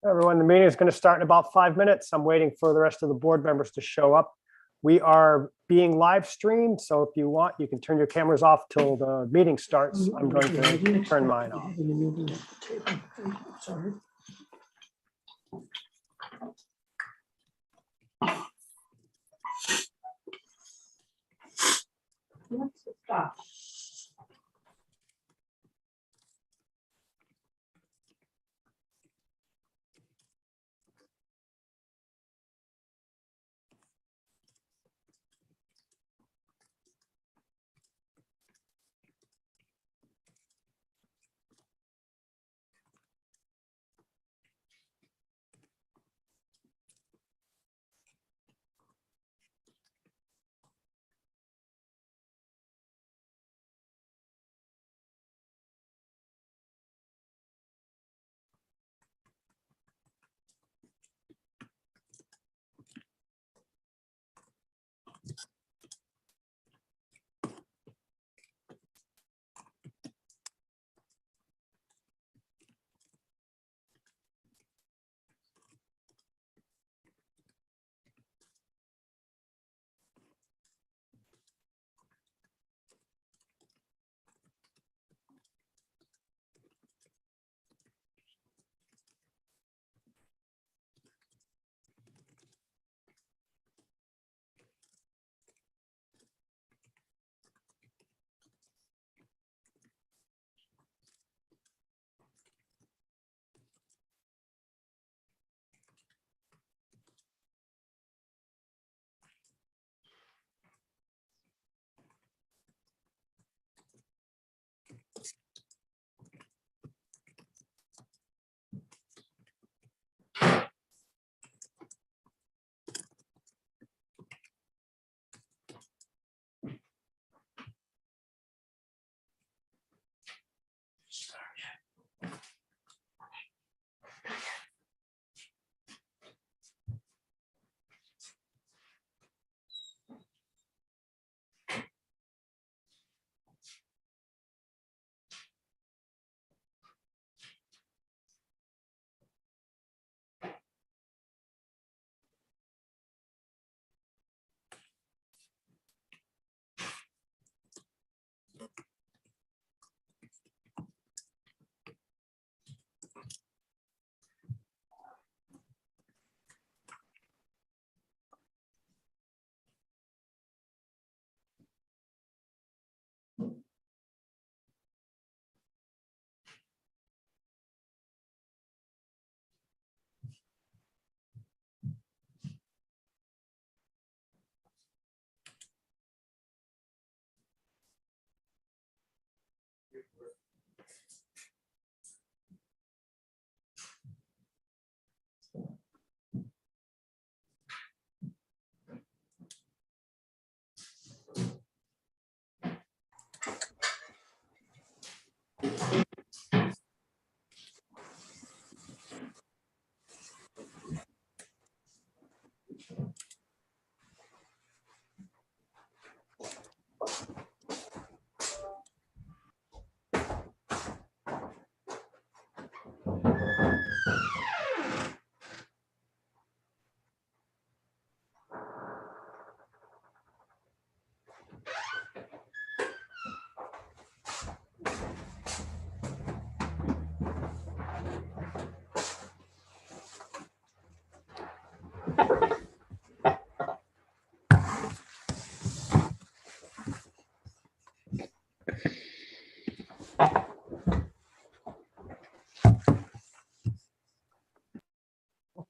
Everyone, the meeting is going to start in about 5 minutes. I'm waiting for the rest of the board members to show up. We are being live streamed, so if you want, you can turn your cameras off till the meeting starts. I'm going to turn mine off. Sorry. Stop.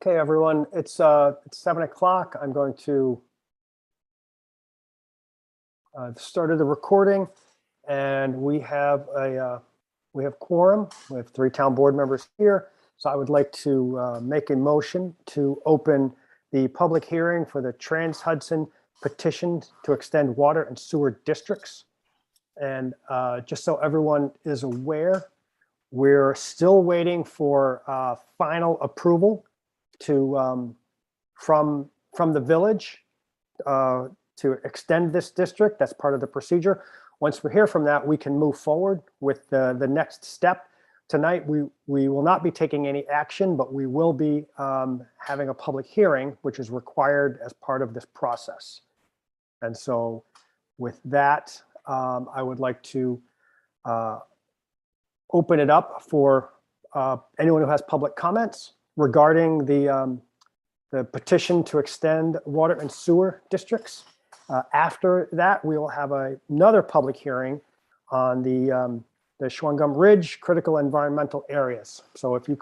Okay, everyone, it's 7 o'clock. I'm going to started the recording, and we have quorum. We have 3 town board members here. So I would like to make a motion to open the public hearing for the Trans Hudson petition to extend water and sewer districts. And just so everyone is aware, we're still waiting for final approval from the village to extend this district. That's part of the procedure. Once we hear from that, we can move forward with the next step, tonight we will not be taking any action, but we will be having a public hearing, which is required as part of this process. And so with that, I would like to open it up for anyone who has public comments regarding the petition to extend water and sewer districts. After that, we will have another public hearing on the Shawangum Ridge critical environmental areas. So if you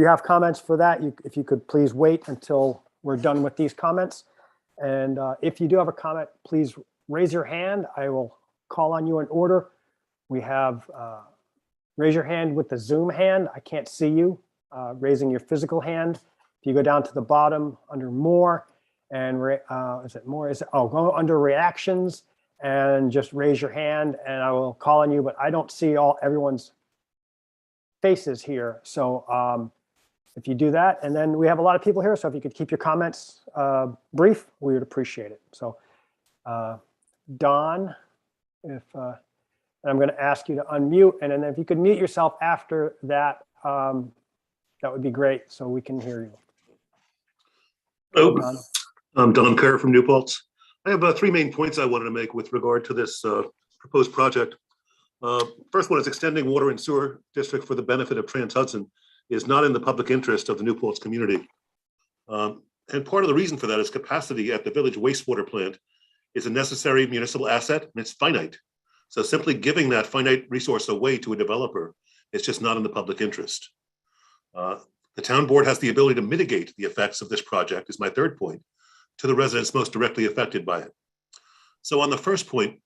have comments for that, if you could please wait until we're done with these comments. And if you do have a comment, please raise your hand. I will call on you in order. We have raise your hand with the Zoom hand. I can't see you raising your physical hand. If you go down to the bottom under more and go under reactions and just raise your hand and I will call on you, but I don't see everyone's faces here. So if you do that, and then we have a lot of people here. So if you could keep your comments brief, we would appreciate it. So Don, I'm going to ask you to unmute, and then if you could mute yourself after that, that would be great so we can hear you. Hello, Don. I'm Don Kerr from New Paltz. I have three main points I wanted to make with regard to this proposed project. First one is extending water and sewer district for the benefit of Trans Hudson is not in the public interest of the New Paltz community. And part of the reason for that is capacity at the village wastewater plant is a necessary municipal asset and it's finite. So simply giving that finite resource away to a developer is just not in the public interest. The town board has the ability to mitigate the effects of this project, is my third point, to the residents most directly affected by it. So on the first point,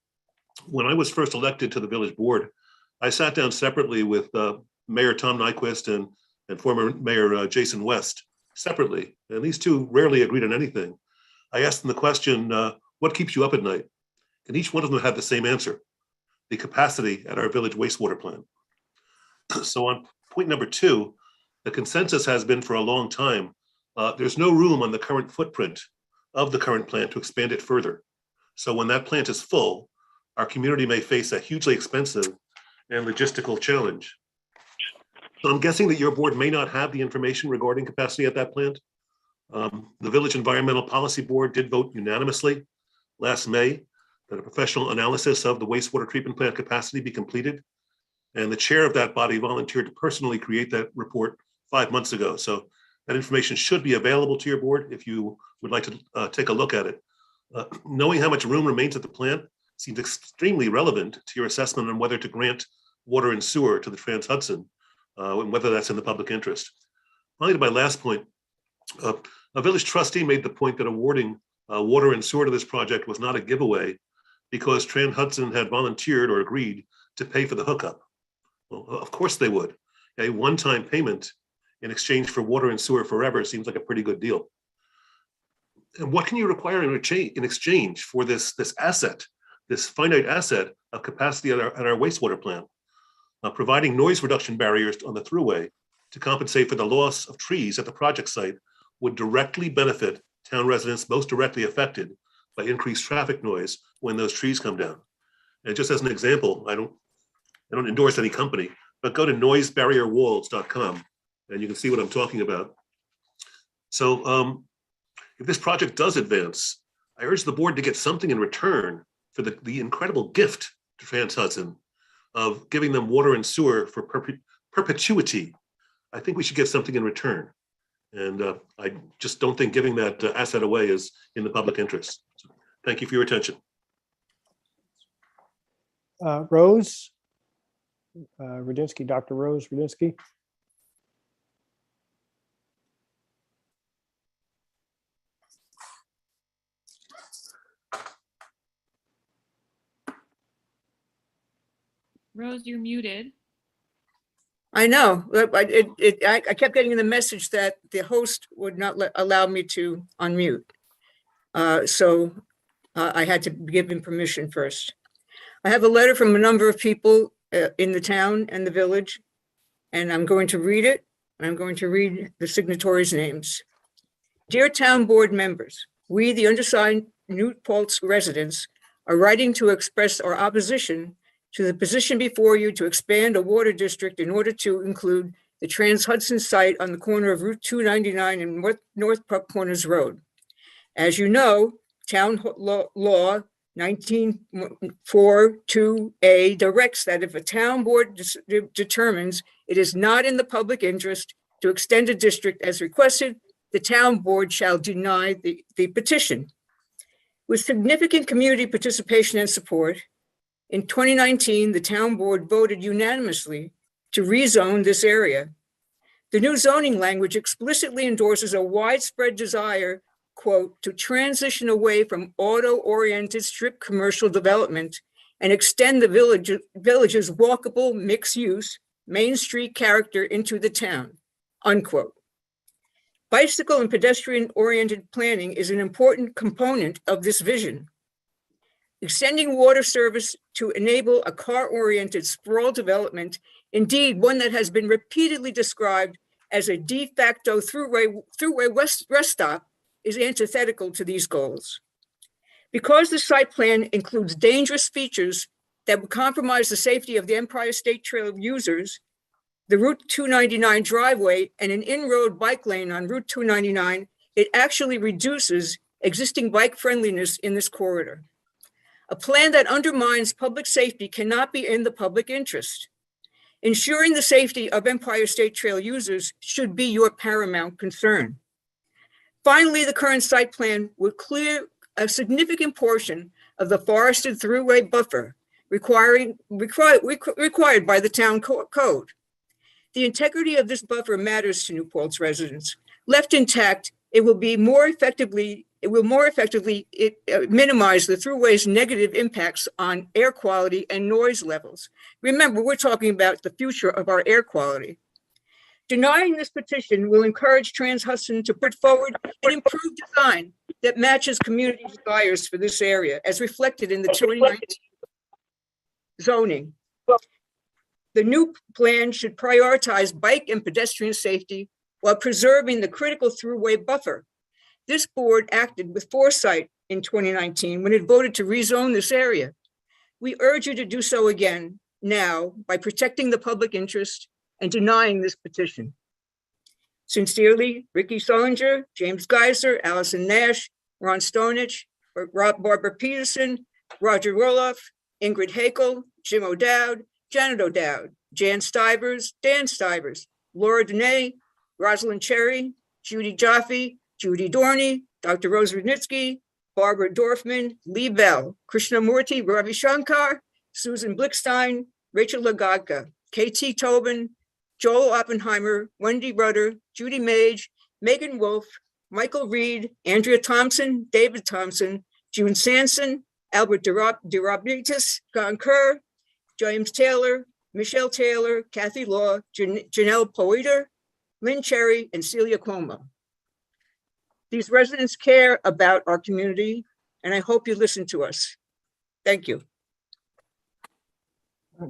when I was first elected to the village board, I sat down separately with Mayor Tom Nyquist and former Mayor Jason West separately, and these two rarely agreed on anything. I asked them the question, what keeps you up at night? And each one of them had the same answer: the capacity at our village wastewater plant. So on point number two, the consensus has been for a long time, there's no room on the current footprint of the current plant to expand it further. So when that plant is full, our community may face a hugely expensive and logistical challenge. So I'm guessing that your board may not have the information regarding capacity at that plant. The Village Environmental Policy Board did vote unanimously last May that a professional analysis of the wastewater treatment plant capacity be completed. And the chair of that body volunteered to personally create that report 5 months ago. So that information should be available to your board if you would like to take a look at it. Knowing how much room remains at the plant seems extremely relevant to your assessment on whether to grant water and sewer to the Trans Hudson, and whether that's in the public interest. Finally, to my last point, a village trustee made the point that awarding water and sewer to this project was not a giveaway because Trans Hudson had volunteered or agreed to pay for the hookup. Well, of course they would. A one-time payment in exchange for water and sewer forever seems like a pretty good deal. And what can you require in exchange for this asset, this finite asset of capacity at our wastewater plant? Providing noise reduction barriers on the thruway to compensate for the loss of trees at the project site would directly benefit town residents most directly affected by increased traffic noise when those trees come down. And just as an example, I don't endorse any company, but go to noisebarrierwalls.com and you can see what I'm talking about. So if this project does advance, I urge the board to get something in return for the incredible gift to Trans Hudson of giving them water and sewer for perpetuity. I think we should get something in return. And I just don't think giving that asset away is in the public interest. So thank you for your attention. Rose Rudinsky, Dr. Rose Rudinsky. Rose, you're muted. I know. I kept getting the message that the host would not allow me to unmute. So I had to give him permission first. I have a letter from a number of people in the town and the village, and I'm going to read it. I'm going to read the signatories' names. Dear town board members, we, the undersigned New Paltz residents, are writing to express our opposition to the position before you to expand a water district in order to include the Trans Hudson site on the corner of Route 299 and North Putt Corners Road. As you know, Town Law 1942A directs that if a town board determines it is not in the public interest to extend a district as requested, the town board shall deny the petition. With significant community participation and support, in 2019, the town board voted unanimously to rezone this area. The new zoning language explicitly endorses a widespread desire, quote, to transition away from auto-oriented strip commercial development and extend the village's walkable, mixed-use, Main Street character into the town, unquote. Bicycle and pedestrian-oriented planning is an important component of this vision. Extending water service to enable a car-oriented sprawl development, indeed one that has been repeatedly described as a de facto throughway rest stop, is antithetical to these goals. Because the site plan includes dangerous features that would compromise the safety of the Empire State Trail users, the Route 299 driveway and an in-road bike lane on Route 299, it actually reduces existing bike friendliness in this corridor. A plan that undermines public safety cannot be in the public interest. Ensuring the safety of Empire State Trail users should be your paramount concern. Finally, the current site plan would clear a significant portion of the forested throughway buffer required by the town code. The integrity of this buffer matters to New Paltz residents. Left intact, it will more effectively minimize the throughway's negative impacts on air quality and noise levels. Remember, we're talking about the future of our air quality. Denying this petition will encourage Trans Hudson to put forward an improved design that matches community desires for this area, as reflected in the 2019 zoning. The new plan should prioritize bike and pedestrian safety while preserving the critical throughway buffer. This board acted with foresight in 2019 when it voted to rezone this area. We urge you to do so again now by protecting the public interest and denying this petition. Sincerely, Ricky Solinger, James Geiser, Allison Nash, Ron Stonich, Barbara Peterson, Roger Roloff, Ingrid Hakel, Jim O'Dowd, Janet O'Dowd, Jan Stivers, Dan Stivers, Laura Dene, Rosalind Cherry, Judy Jaffe, Judy Dorney, Dr. Rose Rudnitsky, Barbara Dorfman, Lee Bell, Krishnamurti Ravi Shankar, Susan Blickstein, Rachel Lagadka, KT Tobin, Joel Oppenheimer, Wendy Rudder, Judy Mage, Megan Wolf, Michael Reed, Andrea Thompson, David Thompson, June Sanson, Albert Durabitis, Don Kerr, James Taylor, Michelle Taylor, Kathy Law, Janelle Poiter, Lynn Cherry, and Celia Cuomo. These residents care about our community, and I hope you listen to us. Thank you.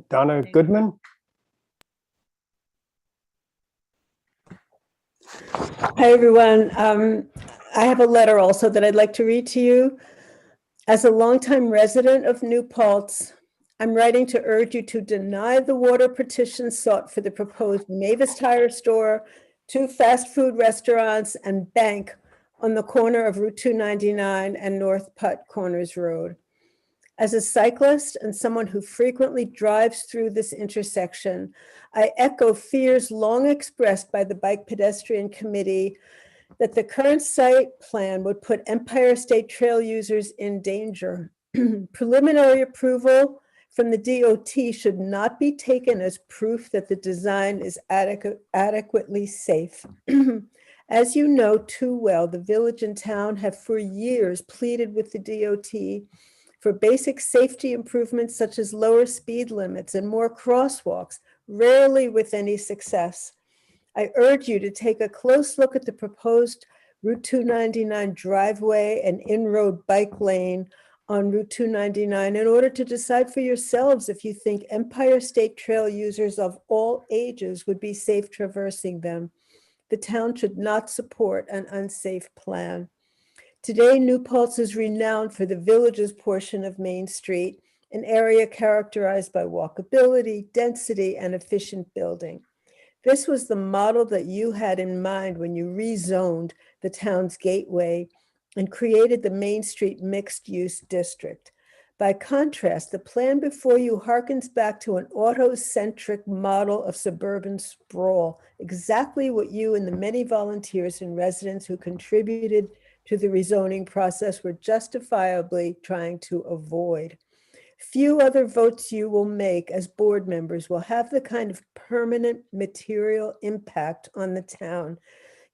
Donna Goodman. Hi, everyone. I have a letter also that I'd like to read to you. As a longtime resident of New Paltz, I'm writing to urge you to deny the water petition sought for the proposed Mavis Tire Store, 2 fast food restaurants, and bank on the corner of Route 299 and North Putt Corners Road. As a cyclist and someone who frequently drives through this intersection, I echo fears long expressed by the Bike Pedestrian Committee that the current site plan would put Empire State Trail users in danger. Preliminary approval from the DOT should not be taken as proof that the design is adequately safe. As you know too well, the village and town have for years pleaded with the DOT for basic safety improvements such as lower speed limits and more crosswalks, rarely with any success. I urge you to take a close look at the proposed Route 299 driveway and in-road bike lane on Route 299 in order to decide for yourselves if you think Empire State Trail users of all ages would be safe traversing them. The town should not support an unsafe plan. Today, New Paltz is renowned for the village's portion of Main Street, an area characterized by walkability, density, and efficient building. This was the model that you had in mind when you rezoned the town's gateway and created the Main Street mixed-use district. By contrast, the plan before you harkens back to an auto-centric model of suburban sprawl, exactly what you and the many volunteers and residents who contributed to the rezoning process were justifiably trying to avoid. Few other votes you will make as board members will have the kind of permanent material impact on the town.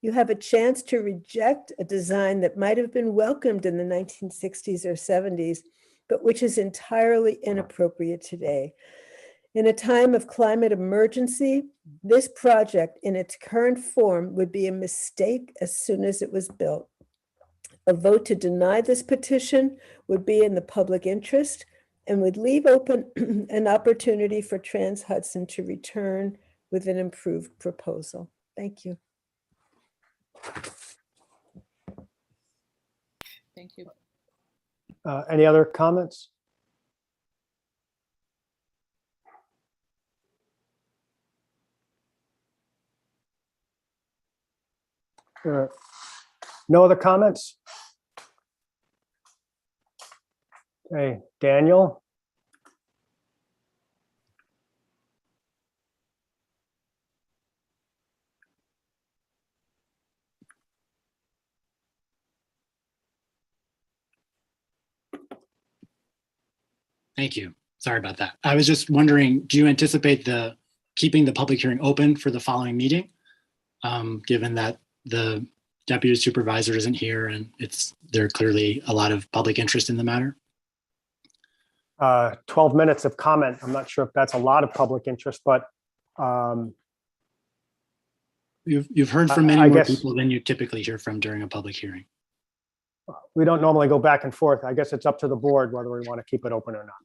You have a chance to reject a design that might have been welcomed in the 1960s or 70s, but which is entirely inappropriate today. In a time of climate emergency, this project in its current form would be a mistake as soon as it was built. A vote to deny this petition would be in the public interest and would leave open an opportunity for Trans Hudson to return with an improved proposal. Thank you. Thank you. Any other comments? No other comments? Okay, Daniel? Thank you. Sorry about that. I was just wondering, do you anticipate keeping the public hearing open for the following meeting? Given that the deputy supervisor isn't here and there are clearly a lot of public interest in the matter? 12 minutes of comment. I'm not sure if that's a lot of public interest, but You've heard from I many more guess- people than you typically hear from during a public hearing. we don't normally go back and forth. I guess it's up to the board whether we want to keep it open or not.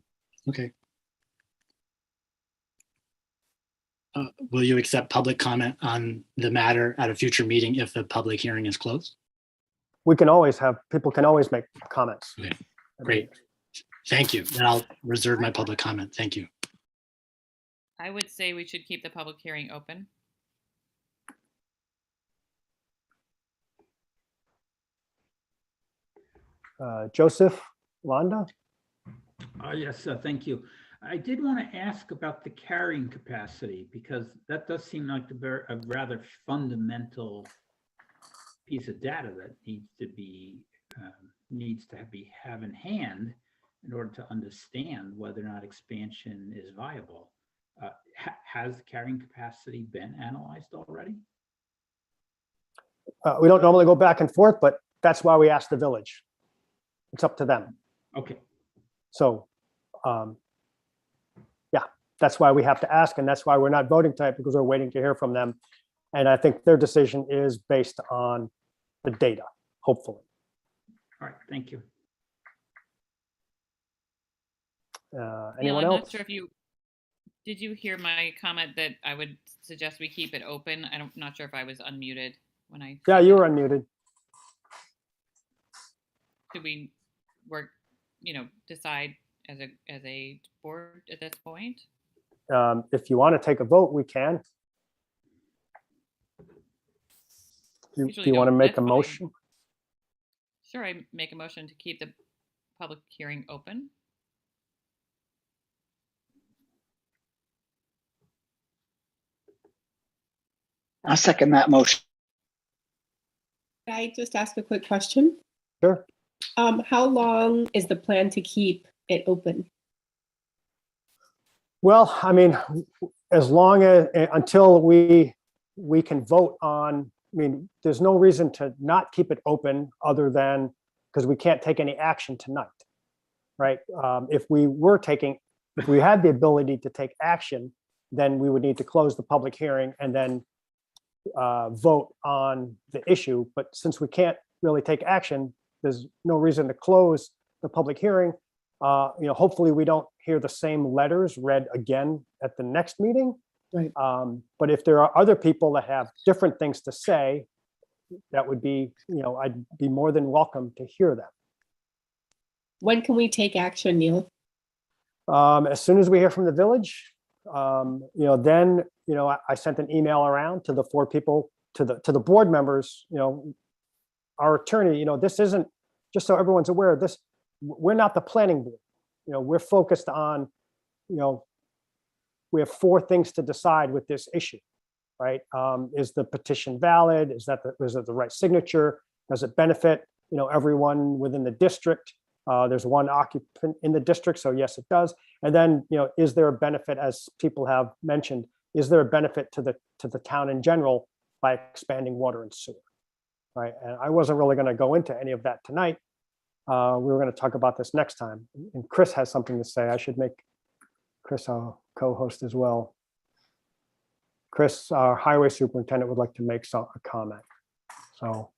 Okay. Will you accept public comment on the matter at a future meeting if the public hearing is closed? People can always make comments. Okay, great. Thank you. Then I'll reserve my public comment. Thank you. I would say we should keep the public hearing open. Joseph, Londa? Yes, thank you. I did want to ask about the carrying capacity, because that does seem like a rather fundamental piece of data that needs to have in hand in order to understand whether or not expansion is viable. Has the carrying capacity been analyzed already? We don't normally go back and forth, but that's why we asked the village. It's up to them. Okay, So, yeah, that's why we have to ask, and that's why we're not voting tonight, because we're waiting to hear from them. And I think their decision is based on the data, hopefully. all right, thank you. Neil, Anyone I'm not else? sure if did you hear my comment that I would suggest we keep it open? I'm not sure if I was unmuted when I. Yeah, you were unmuted. Should we decide as a board at this point? If you want to take a vote, we can. Do Usually you want to don't. make a That's fine. motion? Sure, I make a motion to keep the public hearing open. I'll second that motion. Can I just ask a quick question? Sure. How long is the plan to keep it open? Well, I mean, as long as, until we can vote on, I mean, there's no reason to not keep it open other than, because we can't take any action tonight, right? If we had the ability to take action, then we would need to close the public hearing and then vote on the issue. But since we can't really take action, there's no reason to close the public hearing. Hopefully we don't hear the same letters read again at the next meeting. Right. But if there are other people that have different things to say, that would be, I'd be more than welcome to hear them. When can we take action, Neil? As soon as we hear from the village, then, I sent an email around to the 4 people, to the board members, our attorney, this isn't, just so everyone's aware of this, we're not the planning board. We're focused on, we have 4 things to decide with this issue, right? Is the petition valid? Is it the right signature? Does it benefit, everyone within the district? There's 1 occupant in the district, so yes, it does. And then, is there a benefit, as people have mentioned, is there a benefit to the town in general by expanding water and sewer, right? And I wasn't really going to go into any of that tonight. We were going to talk about this next time. And Chris has something to say. I should make Chris a co-host as well. Chris, our highway superintendent, would like to make a comment. So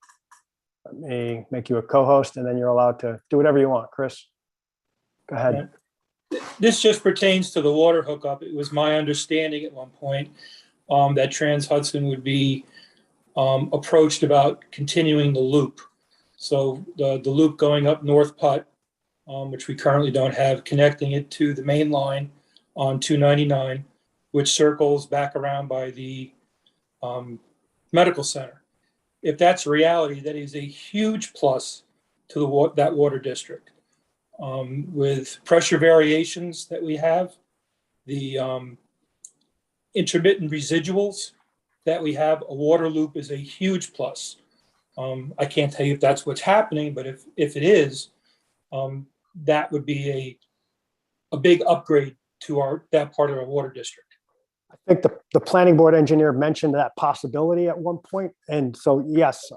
let me make you a co-host, and then you're allowed to do whatever you want. Chris, go ahead. This just pertains to the water hookup. It was my understanding at one point that Trans Hudson would be approached about continuing the loop. So the loop going up North Putt, which we currently don't have, connecting it to the main line on 299, which circles back around by the medical center. If that's reality, that is a huge plus to that water district. With pressure variations that we have, the intermittent residuals that we have, a water loop is a huge plus. I can't tell you if that's what's happening, but if it is, that would be a big upgrade to that part of our water district. I think the planning board engineer mentioned that possibility at one point. And so, yes,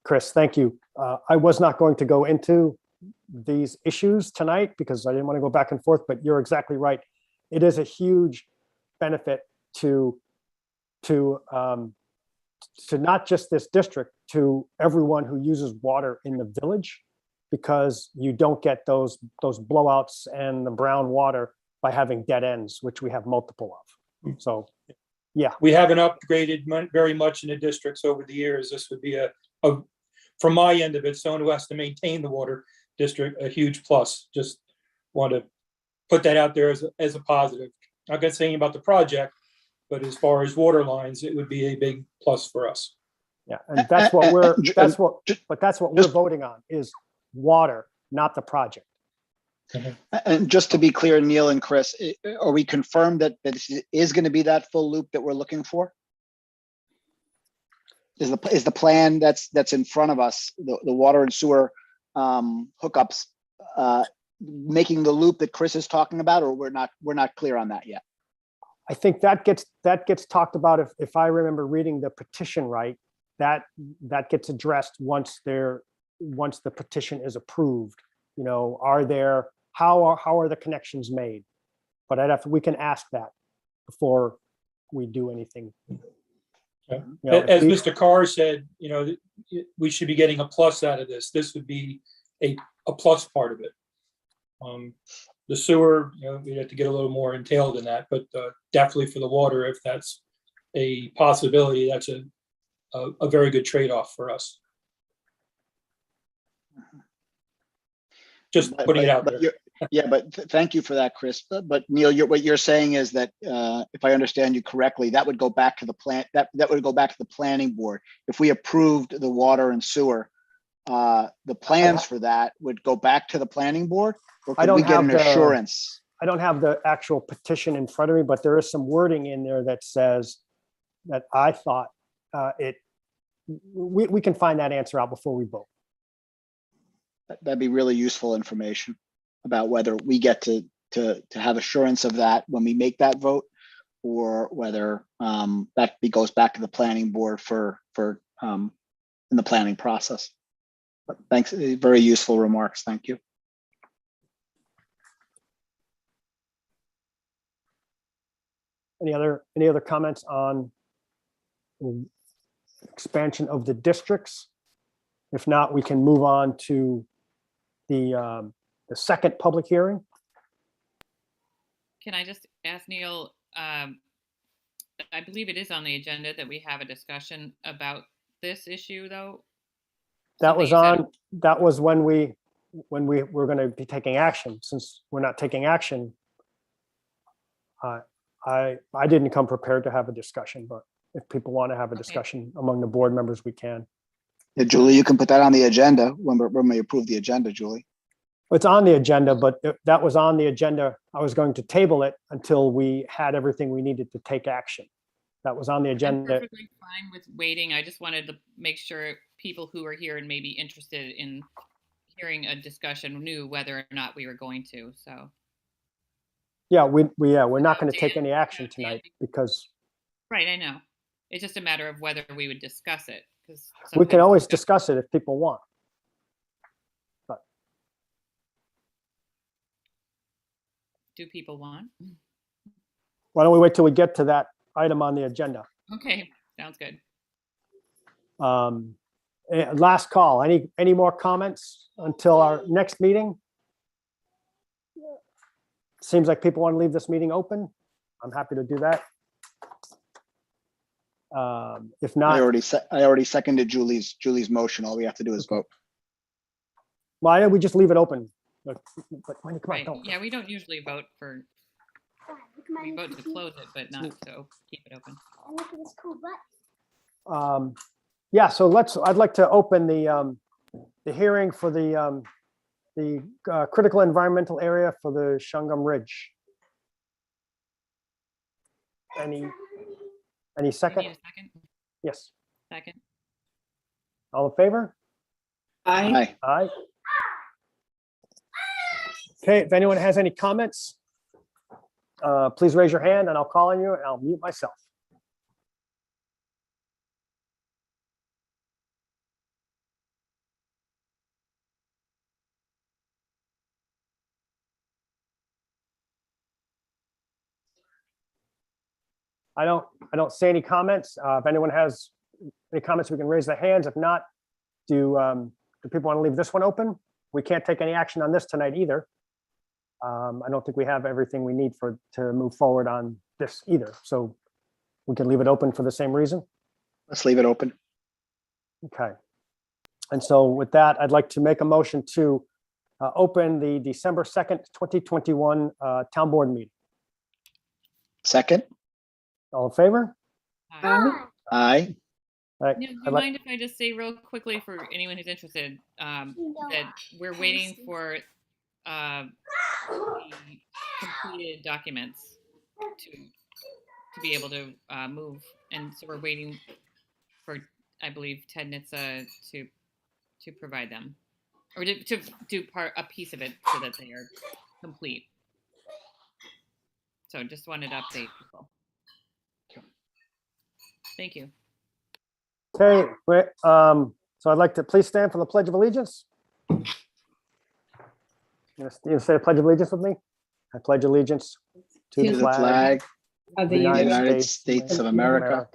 Chris, thank you. I was not going to go into these issues tonight because I didn't want to go back and forth, but you're exactly right. It is a huge benefit to not just this district, to everyone who uses water in the village, because you don't get those blowouts and the brown water by having dead ends, which we have multiple of. So, yeah. We haven't upgraded very much in the districts over the years. This would be from my end of it, someone who has to maintain the water district, a huge plus. Just want to put that out there as a positive. Not going to say anything about the project, but as far as water lines, it would be a big plus for us. Yeah, and that's what we're voting on is water, not the project. And just to be clear, Neil and Chris, are we confirmed that this is going to be that full loop that we're looking for? Is the plan that's in front of us, the water and sewer hookups, making the loop that Chris is talking about, or we're not clear on that yet? I think that gets talked about if I remember reading the petition right. That gets addressed once the petition is approved. How are the connections made? But we can ask that before we do anything. As Mr. Carr said, we should be getting a plus out of this. This would be a plus part of it. The sewer, we'd have to get a little more entailed in that, but definitely for the water, if that's a possibility, that's a very good trade-off for us. Just putting it out there. Yeah, but thank you for that, Chris. But Neil, what you're saying is that if I understand you correctly, that would go back to the plant. That would go back to the planning board. If we approved the water and sewer, the plans for that would go back to the planning board, or could we get an assurance? I don't have the actual petition in front of me, but there is some wording in there that says that I thought we can find that answer out before we vote. That'd be really useful information about whether we get to have assurance of that when we make that vote, or whether that goes back to the planning board for in the planning process. But thanks, very useful remarks. Thank you. Any other comments on expansion of the districts? If not, we can move on to the second public hearing. Can I just ask Neil, I believe it is on the agenda that we have a discussion about this issue, though? That was when we were going to be taking action. Since we're not taking action, I didn't come prepared to have a discussion, but if people want to have a Okay. discussion among the board members, we can. Yeah, Julie, you can put that on the agenda when we approve the agenda, Julie. It's on the agenda, but that was on the agenda. I was going to table it until we had everything we needed to take action. That was on the I'm agenda. perfectly fine with waiting. I just wanted to make sure people who are here and maybe interested in hearing a discussion knew whether or not we were going to, so. Yeah, we're not going to Dan, take any action Dan, tonight because Right, I know. It's just a matter of whether we would discuss it, because. we can always discuss it if people want. Do people want? Why don't we wait till we get to that item on the agenda? Okay, sounds good. Last call. Any more comments until our next meeting? Seems like people want to leave this meeting open. I'm happy to do that. If I not, already seconded Julie's motion. All we have to do is vote. why don't we just leave it open? But Wendy, come on, Right, don't. yeah, we don't usually vote for, we vote to close it, but not to keep it open. Yeah, so I'd like to open the hearing for the critical environmental area for the Shungum Ridge. Any You need second? a second? Yes. Second? All in favor? Aye. Aye. Okay, if anyone has any comments, please raise your hand and I'll call on you and I'll mute myself. I don't see any comments. If anyone has any comments, we can raise their hands. If not, do people want to leave this one open? We can't take any action on this tonight either. I don't think we have everything we need to move forward on this either. So we can leave it open for the same reason. Let's leave it open. Okay. And so with that, I'd like to make a motion to open the December 2nd, 2021 town board meeting. Second. All in favor? Aye. All right. Neil, do you I'd like- mind if I just say real quickly for anyone who's interested, that we're waiting for the completed documents to be able to move. And so we're waiting for, I believe, Ted Nitza to provide them, or to do a piece of it so that they are complete. So just wanted to update people. Thank you. Okay, great. So I'd like to please stand for the Pledge of Allegiance. You gonna say the Pledge of Allegiance with me? I pledge allegiance to To the the flag flag Of of the the United United States States of America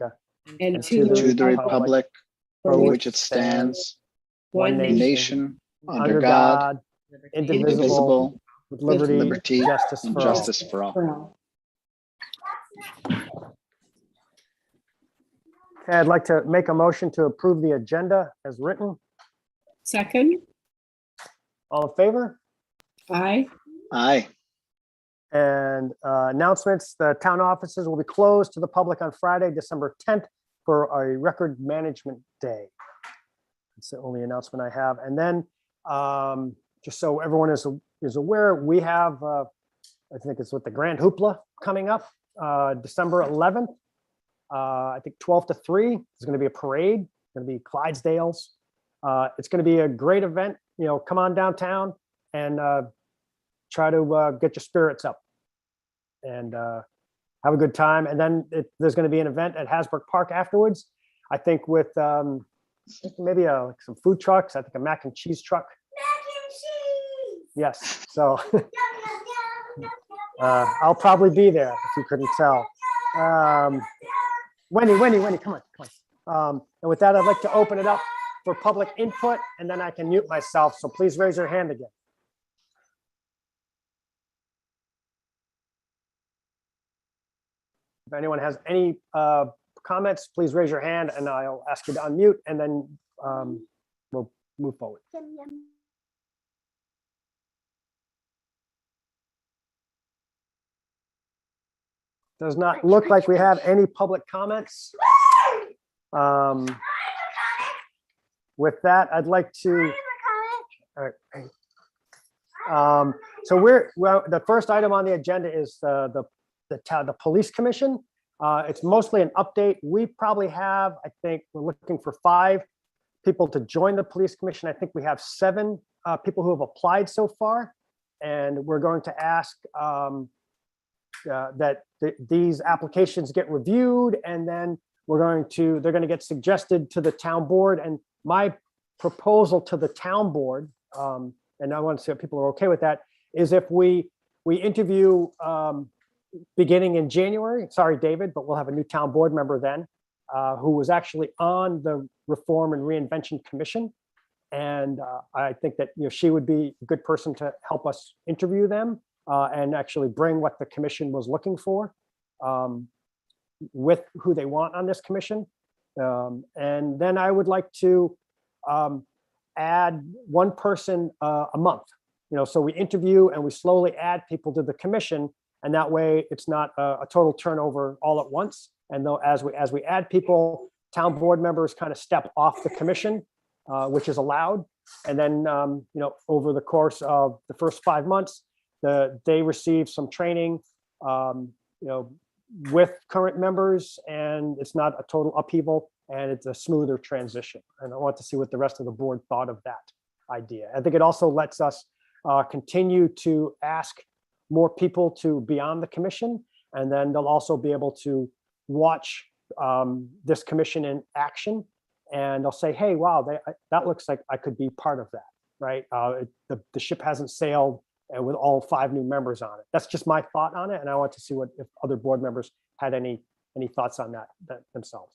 and and to to the the republic for which it stands, one one a nation, nation under God, indivisible, indivisible, with with liberty, liberty justice and for all. justice for all. for all. Okay, I'd like to make a motion to approve the agenda as written. Second, All in favor? aye. Aye. And announcements, the town offices will be closed to the public on Friday, December 10th for a record management day. It's the only announcement I have. And then just so everyone is aware, we have, I think it's with the Grand Hoopla coming up, December 11th. I think 12 to 3. There's going to be a parade, going to be Clydesdales. It's going to be a great event. You know, come on downtown and try to get your spirits up and have a good time. And then there's going to be an event at Hasbrook Park afterwards. I think with maybe like some food trucks. I think a mac and cheese truck. Mac and cheese. Yes. So I'll probably be there if you couldn't tell. Wendy, come on. And with that, I'd like to open it up for public input, and then I can mute myself. So please raise your hand again. If anyone has any comments, please raise your hand and I'll ask you to unmute, and then we'll move forward. Does not look like we have any public comments. With that, I'd like to. All right. So the first item on the agenda is the police commission. It's mostly an update. We probably have, I think, we're looking for 5 people to join the police commission. I think we have 7 people who have applied so far. And we're going to ask that these applications get reviewed, and then they're going to get suggested to the town board. And my proposal to the town board, and I want to see if people are okay with that, is if we interview beginning in January. Sorry, David, but we'll have a new town board member then, who was actually on the Reform and Reinvention Commission. And I think that she would be a good person to help us interview them and actually bring what the commission was looking for with who they want on this commission. And then I would like to add 1 person a month. So we interview and we slowly add people to the commission, and that way it's not a total turnover all at once. And though as we add people, town board members kind of step off the commission, which is allowed. And then over the course of the first 5 months, they receive some training, with current members, and it's not a total upheaval, and it's a smoother transition. And I want to see what the rest of the board thought of that idea. I think it also lets us continue to ask more people to be on the commission, and then they'll also be able to watch this commission in action, and they'll say, hey, wow, that looks like I could be part of that, right? The ship hasn't sailed and with all 5 new members on it. That's just my thought on it, and I want to see if other board members had any thoughts on that themselves.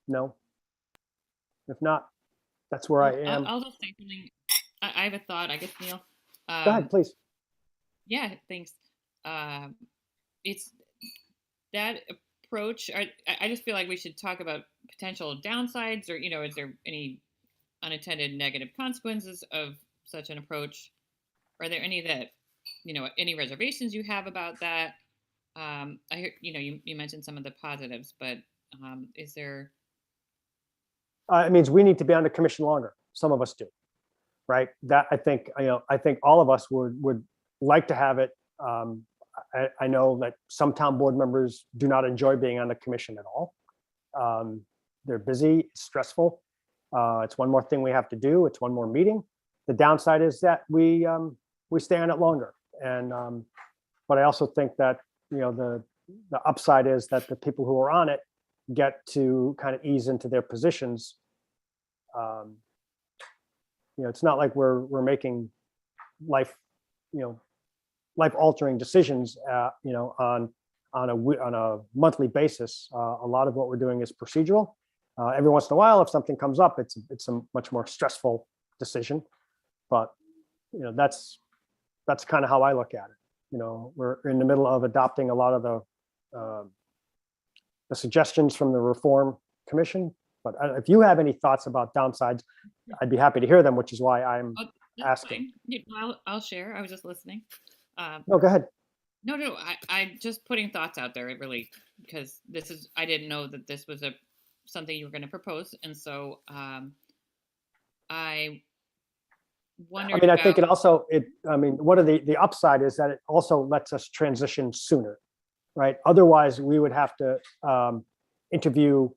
No? If not, that's where I am. I'll just say something. I have a thought, I guess, Neil. Go ahead, please. Yeah, thanks. It's that approach. I just feel like we should talk about potential downsides, or is there any unintended negative consequences of such an approach? Are there any that any reservations you have about that? I hear you mentioned some of the positives, but is there? It means we need to be on the commission longer. Some of us do, right? That I think all of us would like to have it. I know that some town board members do not enjoy being on the commission at all. They're busy, it's stressful. It's one more thing we have to do. It's one more meeting. The downside is that we stay on it longer. And but I also think that the upside is that the people who are on it get to kind of ease into their positions. It's not like we're making life altering decisions on a monthly basis. A lot of what we're doing is procedural. Every once in a while, if something comes up, it's a much more stressful decision. But that's kind of how I look at it. We're in the middle of adopting a lot of the suggestions from the Reform Commission. But if you have any thoughts about downsides, I'd be happy to hear them, which is why I'm asking. I'll share. I was just listening. No, go ahead. No, I just putting thoughts out there, really, because I didn't know that this was something you were going to propose, and so I wondered. I think it also one of the upside is that it also lets us transition sooner, right? Otherwise, we would have to interview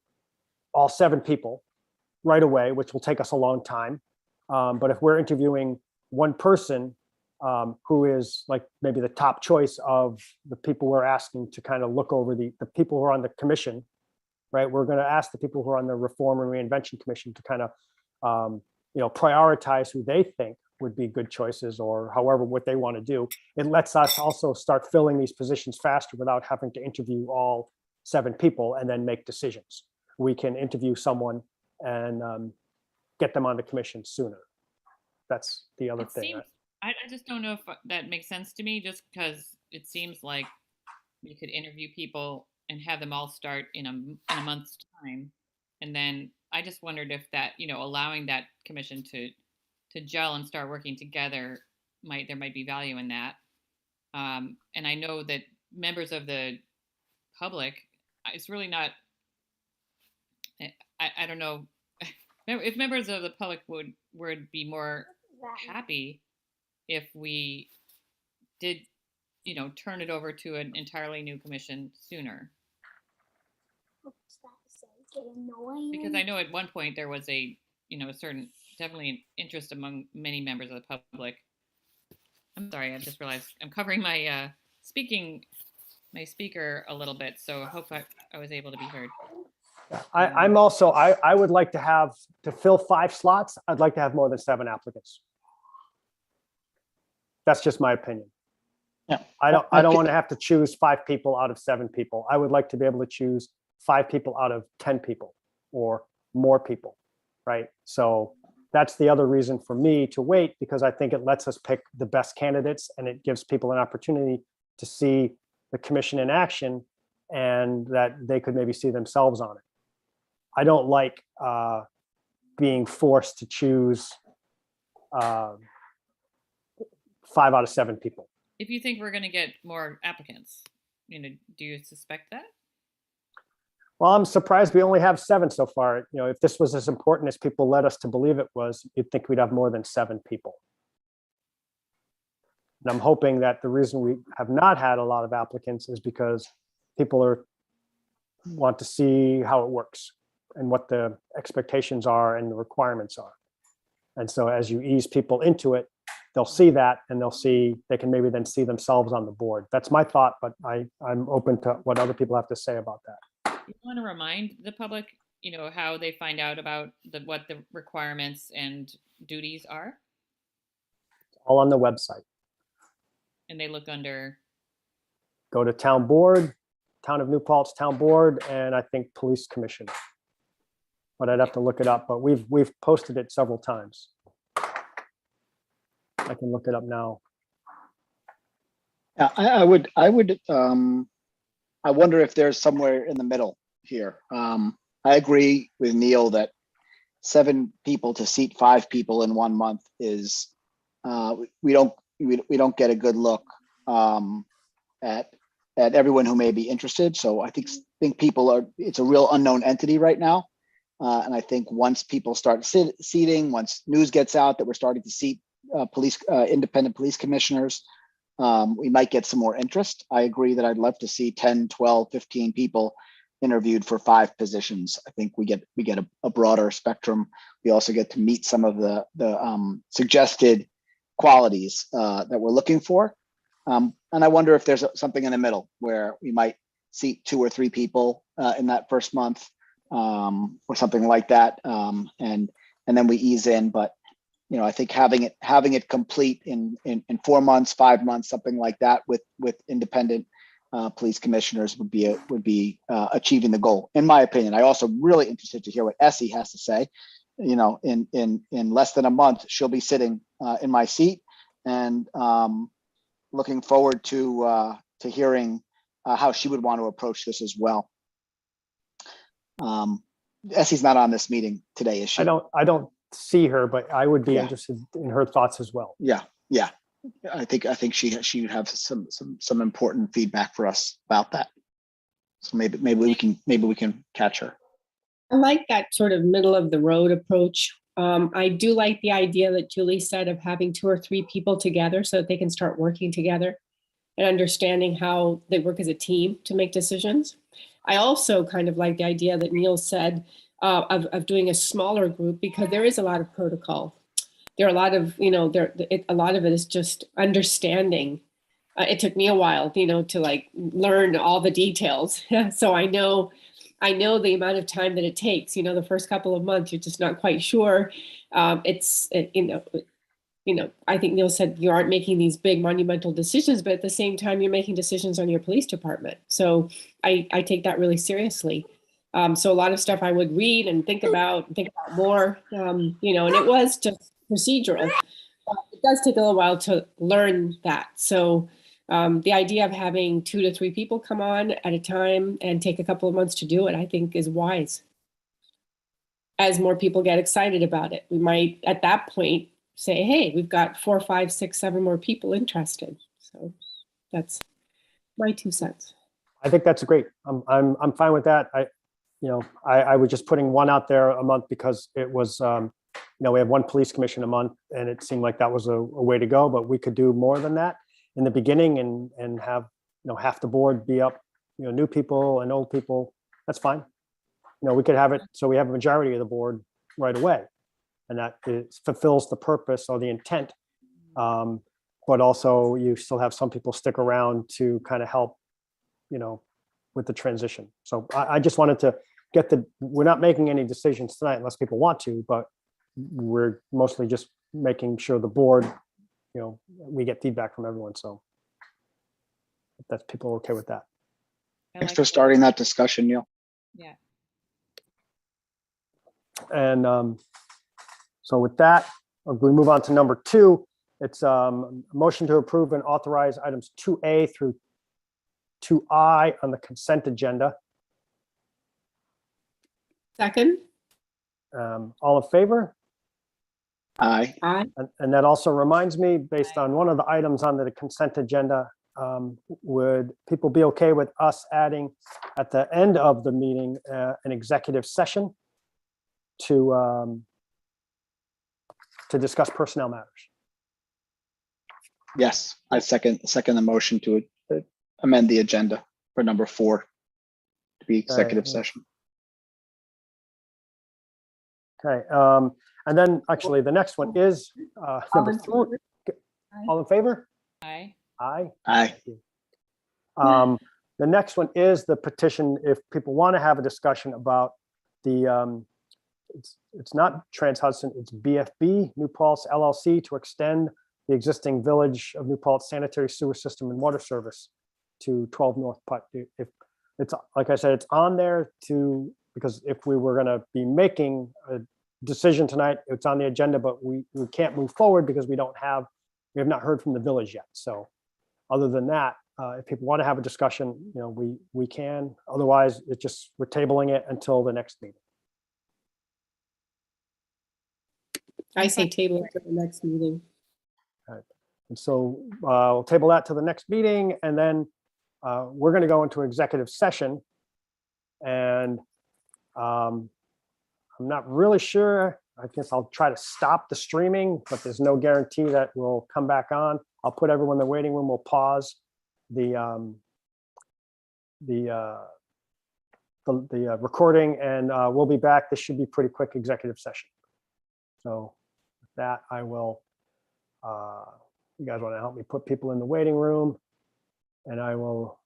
all 7 people right away, which will take us a long time. But if we're interviewing one person who is like maybe the top choice of the people we're asking to kind of look over the people who are on the commission, right? We're going to ask the people who are on the Reform and Reinvention Commission to kind of, prioritize who they think would be good choices, or however what they want to do. It lets us also start filling these positions faster without having to interview all 7 people and then make decisions. We can interview someone and get them on the commission sooner. That's the other thing. I just don't know if that makes sense to me, just because it seems like you could interview people and have them all start in a month's time. And then I just wondered if that, allowing that commission to gel and start working together, there might be value in that. And I know that members of the public, it's really not, I don't know, if members of the public would be more happy if we did, turn it over to an entirely new commission sooner. Because I know at one point there was a certain, definitely an interest among many members of the public. I'm sorry, I just realized I'm covering my speaker a little bit, so I hope I was able to be heard. I'm also, I would like to fill 5 slots. I'd like to have more than 7 applicants. That's just my opinion. Yeah. I don't want to have to choose 5 people out of 7 people. I would like to be able to choose 5 people out of 10 people or more people, right? So that's the other reason for me to wait, because I think it lets us pick the best candidates and it gives people an opportunity to see the commission in action and that they could maybe see themselves on it. I don't like being forced to choose 5 out of 7 people. If you think we're going to get more applicants, do you suspect that? Well, I'm surprised we only have 7 so far. If this was as important as people led us to believe it was, you'd think we'd have more than 7 people. And I'm hoping that the reason we have not had a lot of applicants is because people want to see how it works and what the expectations are and the requirements are. And so as you ease people into it, they'll see that and they can maybe then see themselves on the board. That's my thought, but I'm open to what other people have to say about that. You want to remind the public, how they find out about what the requirements and duties are? All on the website. And they look under? Go to town board, Town of New Paltz Town Board, and I think Police Commission. But I'd have to look it up, but we've posted it several times. I can look it up now. Yeah, I wonder if there's somewhere in the middle here. I agree with Neil that 7 people to seat 5 people in 1 month is we don't get a good look at everyone who may be interested. So I think people it's a real unknown entity right now. And I think once people start seating, once news gets out that we're starting to seat independent police commissioners, we might get some more interest. I agree that I'd love to see 10, 12, 15 people interviewed for 5 positions. I think we get a broader spectrum. We also get to meet some of the suggested qualities that we're looking for. And I wonder if there's something in the middle where we might seat 2 or 3 people in that first month or something like that. And then we ease in, but I think having it complete in 4 months, 5 months, something like that with independent police commissioners would be achieving the goal, in my opinion. I also really interested to hear what Essie has to say. In less than a month, she'll be sitting in my seat, and looking forward to hearing how she would want to approach this as well. Essie's not on this meeting today, is she? I don't see her, but I would be Yeah. interested in her thoughts as well. Yeah. I think she would have some important feedback for us about that. So maybe we can catch her. I like that sort of middle of the road approach. I do like the idea that Julie said of having 2 or 3 people together so that they can start working together and understanding how they work as a team to make decisions. I also kind of like the idea that Neil said of doing a smaller group, because there is a lot of protocol. There are a lot of, a lot of it is just understanding. It took me a while, to like learn all the details. So I know the amount of time that it takes. The first couple of months, you're just not quite sure. I think Neil said you aren't making these big monumental decisions, but at the same time, you're making decisions on your police department. So I take that really seriously. So a lot of stuff I would read and think about more, and it was just procedural. It does take a little while to learn that. So the idea of having 2 to 3 people come on at a time and take a couple of months to do it, I think is wise. As more people get excited about it, we might at that point say, hey, we've got 4, 5, 6, 7 more people interested. So That's my 2 cents. I think that's great. I'm fine with that. I was just putting one out there a month because it was, we have one police commission a month and it seemed like that was a way to go, but we could do more than that in the beginning and have, half the board be up, new people and old people. That's fine. We could have it so we have a majority of the board right away. And that fulfills the purpose or the intent. But also you still have some people stick around to kind of help, with the transition. So I just wanted to we're not making any decisions tonight unless people want to, but we're mostly just making sure the board, we get feedback from everyone. So if that's people are okay with that. Thanks for starting that discussion, Neil. Yeah. And so with that, we move on to number 2. It's a motion to approve and authorize items 2A through 2I on the consent agenda. Second? All in favor? Aye. Aye. And that also reminds me, based on one of the items on the consent agenda, would people be okay with us adding at the end of the meeting an executive session to discuss personnel matters? Yes, I second the motion to amend the agenda for number 4 to be executive session. Okay, and then actually the next one is number 3. All in favor? Aye. Aye. Aye. The next one is the petition, if people want to have a discussion about the, it's not Trans Hudson, it's BFB, New Paltz LLC, to extend the existing Village of New Paltz sanitary sewer system and water service to 12 North Putt. If it's, like I said, it's on there because if we were going to be making a decision tonight, it's on the agenda, but we can't move forward because we have not heard from the village yet. So other than that, if people want to have a discussion, we can. Otherwise, we're tabling it until the next meeting. I say table it for the next meeting. And so we'll table that to the next meeting, and then we're going to go into executive session. And I'm not really sure. I guess I'll try to stop the streaming, but there's no guarantee that we'll come back on. I'll put everyone in the waiting room. We'll pause the recording, and we'll be back. This should be pretty quick executive session. So with that, I will. You guys want to help me put people in the waiting room, and I will